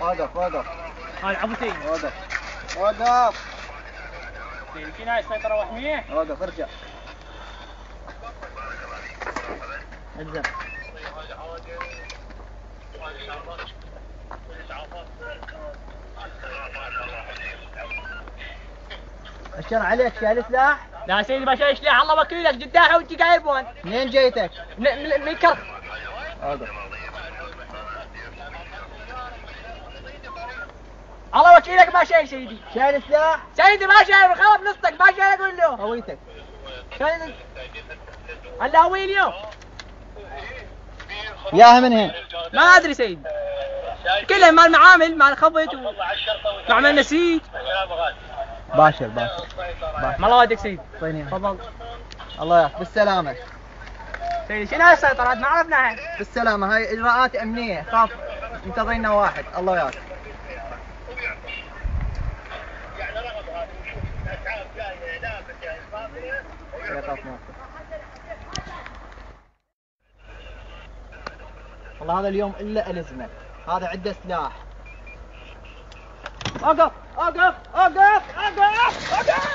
وقف وقف. هاي عبوتين. وقف وقف. في هاي السيطرة وحميه. وقف ارجع. الزم. اشر عليك شايل سلاح؟ لا سيدي ما شايل سلاح، الله وكيلك جداحه وانت قايل بون. منين جيتك؟ من كرف. وقف. الله وكيلك ما شايل سيدي. شايل سلاح؟ سيدي ما شايل، خلاص نصك ما شايل اقول له. هويتك. سيدي هلا هوي اليوم. ياها من هين؟ ما ادري سيدي. كلهم مال معامل مال خبط ومعمل نسيج. باشر باشر. ما الله ودك سيدي. طيني. تفضل. الله يعافيك بالسلامة. سيدي شنو هاي السيطرات ما عرفناها. بالسلامة، هاي اجراءات امنية، خاف انتظرنا واحد. الله يعافيك. والله هذا اليوم الا الزمه، هذا عنده سلاح. اوقف اوقف اوقف اوقف اوقف.